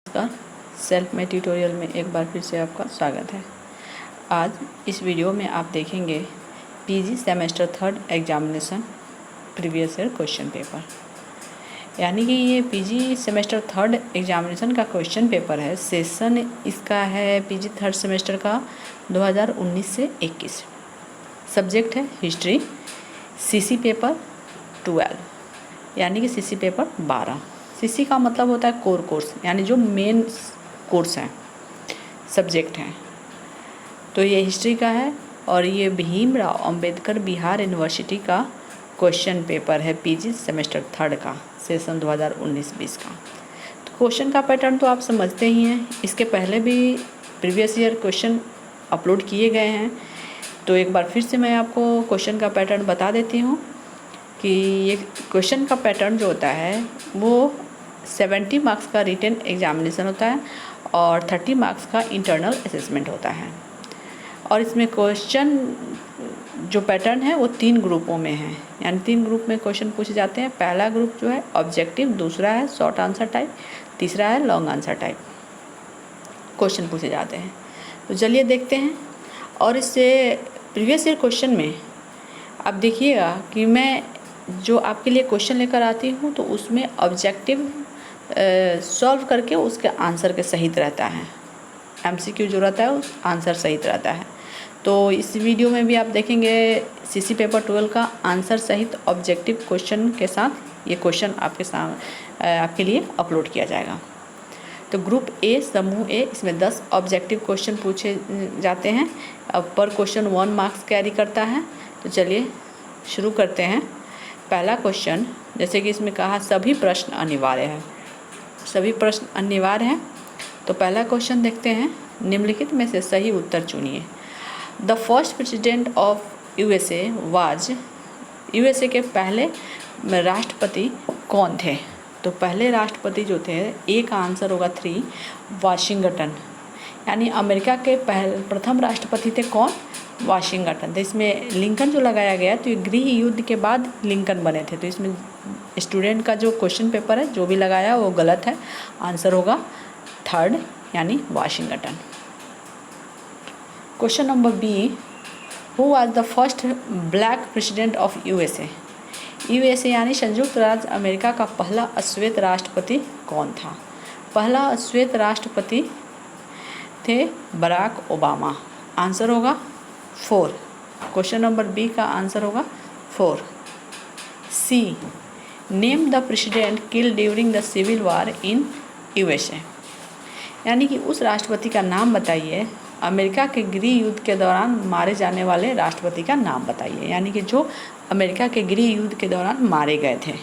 नमस्कार। Self made tutorial में एक बार फिर से आपका स्वागत है। आज इस वीडियो में आप देखेंगे PG semester 3 examination previous year question paper, यानी कि ये पीजी सेमेस्टर 3 एग्जामिनेशन का क्वेश्चन पेपर है। सेशन इसका है पीजी 3 सेमेस्टर का 2019 से 21। सब्जेक्ट है हिस्ट्री, सीसी पेपर 12, यानी कि सीसी पेपर 12। सीसी का मतलब होता है कोर कोर्स, यानी जो मेन कोर्स हैं, सब्जेक्ट हैं। तो ये हिस्ट्री का है और ये भीमराव अंबेडकर बिहार यूनिवर्सिटी का क्वेश्चन पेपर है पीजी सेमेस्टर 3 का, सेशन 2019-20 का। तो क्वेश्चन का पैटर्न तो आप समझते ही हैं, इसके पहले भी प्रीवियस ईयर क्वेश्चन अपलोड किए गए हैं। तो एक बार फिर से मैं आपको क्वेश्चन का पैटर्न बता देती हूँ कि ये क्वेश्चन का पैटर्न जो होता है वो 70 मार्क्स का रिटन एग्जामिनेशन होता है और 30 मार्क्स का इंटरनल असेसमेंट होता है। और इसमें क्वेश्चन जो पैटर्न है वो 3 ग्रुपों में है, यानी 3 ग्रुप में क्वेश्चन पूछे जाते हैं। पहला ग्रुप जो है ऑब्जेक्टिव, दूसरा है शॉर्ट आंसर टाइप, तीसरा है लॉन्ग आंसर टाइप क्वेश्चन पूछे जाते हैं। तो चलिए देखते हैं। और इससे प्रीवियस ईयर क्वेश्चन में आप देखिएगा कि मैं जो आपके लिए क्वेश्चन लेकर आती हूँ तो उसमें ऑब्जेक्टिव सॉल्व करके उसके आंसर के सहित रहता है। एमसीक्यू जो रहता है उस आंसर सहित रहता है। तो इस वीडियो में भी आप देखेंगे सीसी पेपर 12 का आंसर सहित ऑब्जेक्टिव क्वेश्चन के साथ ये क्वेश्चन आपके लिए अपलोड किया जाएगा। तो ग्रुप ए, समूह ए, इसमें 10 ऑब्जेक्टिव क्वेश्चन पूछे जाते हैं। अब पर क्वेश्चन 1 मार्क्स कैरी करता है। तो चलिए शुरू करते हैं। पहला क्वेश्चन, जैसे कि इसमें कहा सभी प्रश्न अनिवार्य है, सभी प्रश्न अनिवार्य हैं। तो पहला क्वेश्चन देखते हैं, निम्नलिखित में से सही उत्तर चुनिए। The first president of USA was, USA के पहले राष्ट्रपति कौन थे? तो पहले राष्ट्रपति जो थे, ए का आंसर होगा 3, वाशिंगटन, यानी अमेरिका के प्रथम राष्ट्रपति थे कौन? वाशिंगटन। तो इसमें लिंकन जो लगाया गया, तो ये गृह युद्ध के बाद लिंकन बने थे। तो इसमें स्टूडेंट का जो क्वेश्चन पेपर है जो भी लगाया वो गलत है। आंसर होगा 3rd, यानी Washington. Question number B, who was the first black president of USA? USA यानी संयुक्त राज्य अमेरिका का पहला अश्वेत राष्ट्रपति कौन था? पहला अश्वेत राष्ट्रपति थे बराक ओबामा। आंसर होगा 4। क्वेश्चन नंबर बी का आंसर होगा 4। C, name the president killed during the civil war in USA, यानी कि उस राष्ट्रपति का नाम बताइए, अमेरिका के गृह युद्ध के दौरान मारे जाने वाले राष्ट्रपति का नाम बताइए, यानी कि जो अमेरिका के गृह युद्ध के दौरान मारे गए थे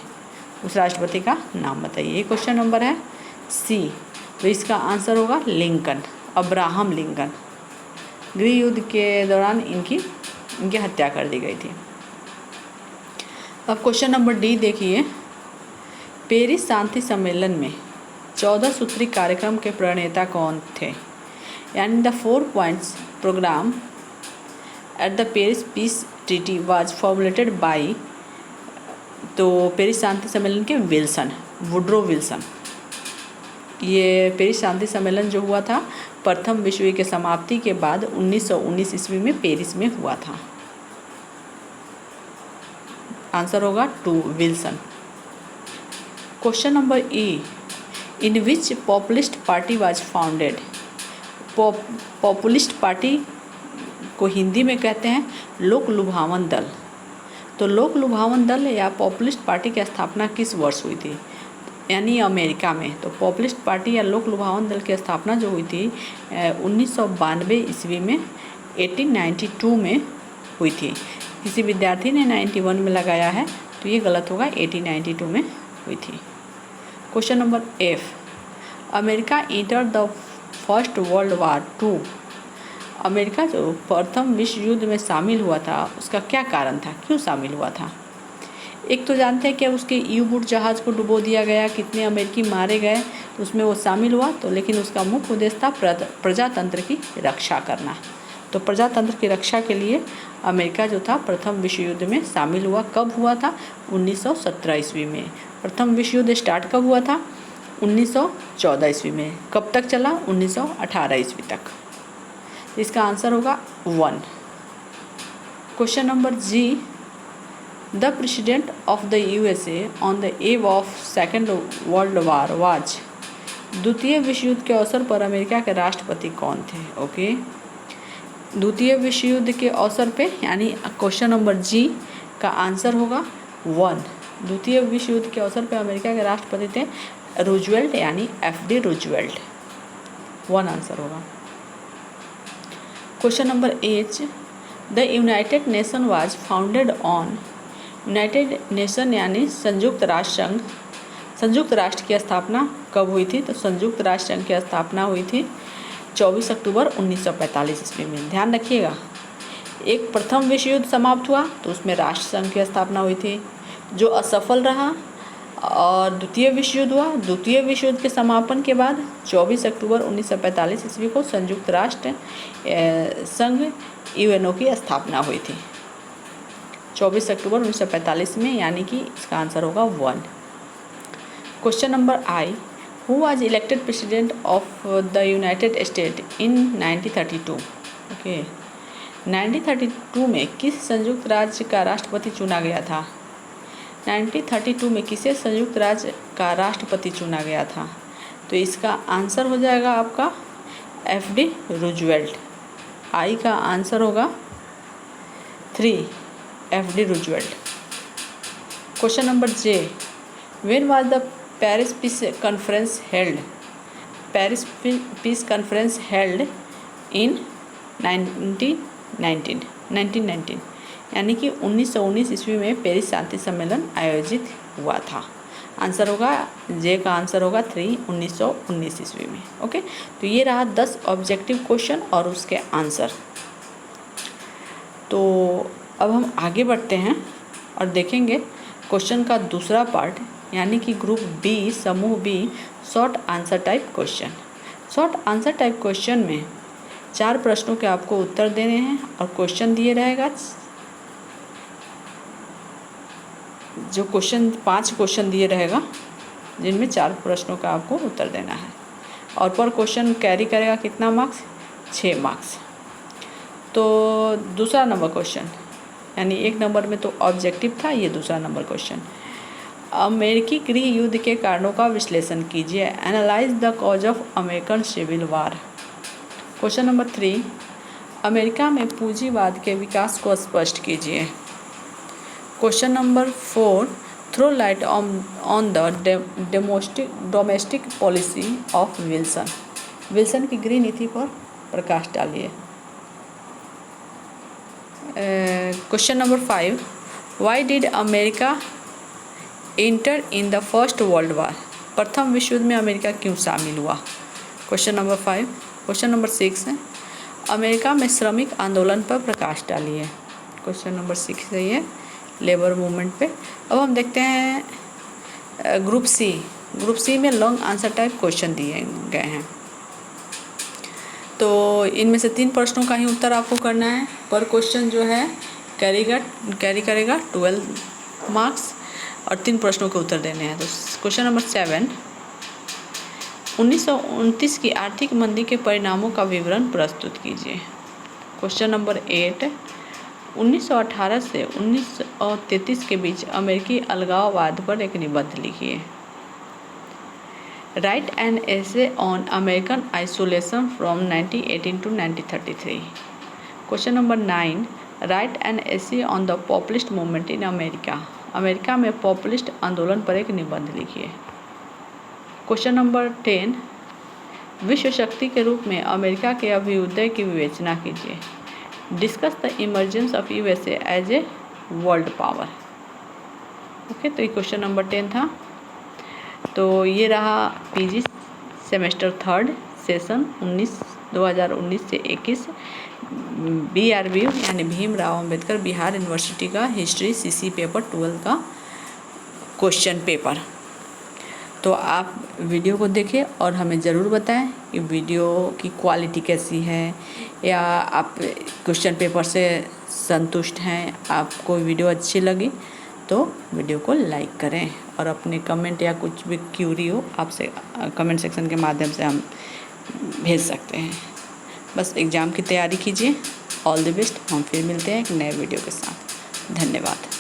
उस राष्ट्रपति का नाम बताइए। ये क्वेश्चन नंबर है सी। तो इसका आंसर होगा लिंकन, अब्राहम लिंकन। गृह युद्ध के दौरान इनकी हत्या कर दी गई थी। अब क्वेश्चन नंबर डी देखिए, पेरिस शांति सम्मेलन में 14 सूत्री कार्यक्रम के प्रणेता कौन थे? यानी the 4 points programme at the Paris peace treaty was formulated by, तो पेरिस शांति सम्मेलन के विल्सन, वुड्रो विल्सन। ये पेरिस शांति सम्मेलन जो हुआ था प्रथम विश्व युद्ध के समाप्ति के बाद 1919 ईस्वी में पेरिस में हुआ था। आंसर होगा 2, Wilson. Question number E, in which populist party was founded? Populist party को हिंदी में कहते हैं लोक लुभावन दल। तो लोक लुभावन दल या पॉपुलिस्ट पार्टी की स्थापना किस वर्ष हुई थी? यानी अमेरिका में। तो पॉपुलिस्ट पार्टी या लोक लुभावन दल की स्थापना जो हुई थी 1992 ईस्वी में, 1892 में हुई थी। किसी विद्यार्थी ने 91 में लगाया है, तो ये गलत होगा, 1892 में हुई थी। Question number F, America enter the first world war 2, America जो प्रथम विश्व युद्ध में शामिल हुआ था उसका क्या कारण था, क्यों शामिल हुआ था? एक तो जानते हैं कि उसके यू-बोट जहाज़ को डुबो दिया गया, कितने अमेरिकी मारे गए, तो उसमें वो शामिल हुआ। तो लेकिन उसका मुख्य उद्देश्य था प्रजातंत्र की रक्षा करना। तो प्रजातंत्र की रक्षा के लिए अमेरिका जो था प्रथम विश्व युद्ध में शामिल हुआ। कब हुआ था? 1917 ईस्वी में। प्रथम विश्व युद्ध स्टार्ट कब हुआ था? 1914 ईस्वी में। कब तक चला? 1918 ईस्वी तक। इसका आंसर होगा 1। Question number G, the president of the USA on the eve of second world war was. द्वितीय विश्व युद्ध के अवसर पर अमेरिका के राष्ट्रपति कौन थे? ओके, द्वितीय विश्व युद्ध के अवसर पे, यानी क्वेश्चन नंबर जी का आंसर होगा 1। द्वितीय विश्व युद्ध के अवसर पे अमेरिका के राष्ट्रपति थे रूजवेल्ट, यानी FD रूजवेल्ट। 1 आंसर होगा। Question number H, the United nation was founded on. United nation यानी संयुक्त राष्ट्र संघ, संयुक्त राष्ट्र की स्थापना कब हुई थी? तो संयुक्त राष्ट्र संघ की स्थापना हुई थी 24 अक्टूबर 1945 ईस्वी में। ध्यान रखिएगा, एक प्रथम विश्व युद्ध समाप्त हुआ तो उसमें राष्ट्र संघ की स्थापना हुई थी, जो असफल रहा, और द्वितीय विश्व युद्ध हुआ। द्वितीय विश्व युद्ध के समापन के बाद 24 अक्टूबर 1945 ईस्वी को संयुक्त राष्ट्र संघ UNO की स्थापना हुई थी 24 अक्टूबर 1945 में, यानी कि इसका आंसर होगा 1। Question number I, who was elected president of the United state in 1932? Okay, 1932 में किस संयुक्त राज्य का राष्ट्रपति चुना गया था? 1932 में किसे संयुक्त राज्य का राष्ट्रपति चुना गया था? तो इसका आंसर हो जाएगा आपका FD रूजवेल्ट। आई का आंसर होगा 3, FD Roosevelt. Question number J, when was the Paris piece conference held? Paris peace conference held in 1919, यानी कि 1919 ईस्वी में पेरिस शांति सम्मेलन आयोजित हुआ था। आंसर होगा जे का आंसर होगा 3, 1919 ईस्वी में। ओके, तो ये रहा 10 ऑब्जेक्टिव क्वेश्चन और उसके आंसर। तो अब हम आगे बढ़ते हैं और देखेंगे क्वेश्चन का दूसरा पार्ट, यानी कि ग्रुप बी, समूह B, short answer type question. Short answer type question में 4 प्रश्नों के आपको उत्तर देने हैं और क्वेश्चन दिए रहेगा। जो क्वेश्चन 5 क्वेश्चन दिए रहेगा, जिनमें 4 प्रश्नों का आपको उत्तर देना है, और पर क्वेश्चन कैरी करेगा कितना मार्क्स? 6 मार्क्स। तो दूसरा नंबर क्वेश्चन, यानी 1 नंबर में तो ऑब्जेक्टिव था, ये दूसरा नंबर क्वेश्चन। अमेरिकी गृह युद्ध के कारणों का विश्लेषण कीजिए। Analyse the cause of American civil war. Question number 3, America में पूंजीवाद के विकास को स्पष्ट कीजिए। Question number 4, throw light on the domestic policy of Wilson. Wilson की गृह नीति पर प्रकाश डालिए। Question number 5, why did America enter in the first world war? प्रथम विश्व युद्ध में अमेरिका क्यों शामिल हुआ? Question number 5। क्वेश्चन नंबर 6 है, अमेरिका में श्रमिक आंदोलन पर प्रकाश डालिए। क्वेश्चन नंबर 6 है ये, लेबर मूवमेंट पे। अब हम देखते हैं ग्रुप सी। ग्रुप सी में लॉन्ग आंसर टाइप क्वेश्चन दिए गए हैं, तो इनमें से 3 प्रश्नों का ही उत्तर आपको करना है। पर क्वेश्चन जो है कैरी करेगा 12 मार्क्स और 3 प्रश्नों के उत्तर देने हैं। तो क्वेश्चन नंबर 7, 1929 की आर्थिक मंदी के परिणामों का विवरण प्रस्तुत कीजिए। क्वेश्चन नंबर 8, 1918 से 1933 के बीच अमेरिकी अलगाववाद पर एक निबंध लिखिए। Right an essay on American isolation from 1918 to 1933। Question number 9, right an essay on the populist movement in America. America में पॉपुलिस्ट आंदोलन पर एक निबंध लिखिए। क्वेश्चन नंबर 10, विश्व शक्ति के रूप में अमेरिका के अभ्युदय की विवेचना कीजिए। Discuss the emergence of USA as a world power. Okay, तो ये क्वेश्चन नंबर 10 था। तो ये रहा पीजी सेमेस्टर 3 सेशन 2019 से 21 BRB यानी भीमराव अंबेडकर बिहार यूनिवर्सिटी का हिस्ट्री CC पेपर 12 का क्वेश्चन पेपर। तो आप वीडियो को देखें और हमें ज़रूर बताएं कि वीडियो की क्वालिटी कैसी है, या आप क्वेश्चन पेपर से संतुष्ट हैं, आपको वीडियो अच्छी लगी तो वीडियो को लाइक करें और अपने कमेंट या कुछ भी क्यूरी हो आपसे कमेंट सेक्शन के माध्यम से हम भेज सकते हैं। बस एग्ज़ाम की तैयारी कीजिए। All the best. हम फिर मिलते हैं एक नए वीडियो के साथ। धन्यवाद।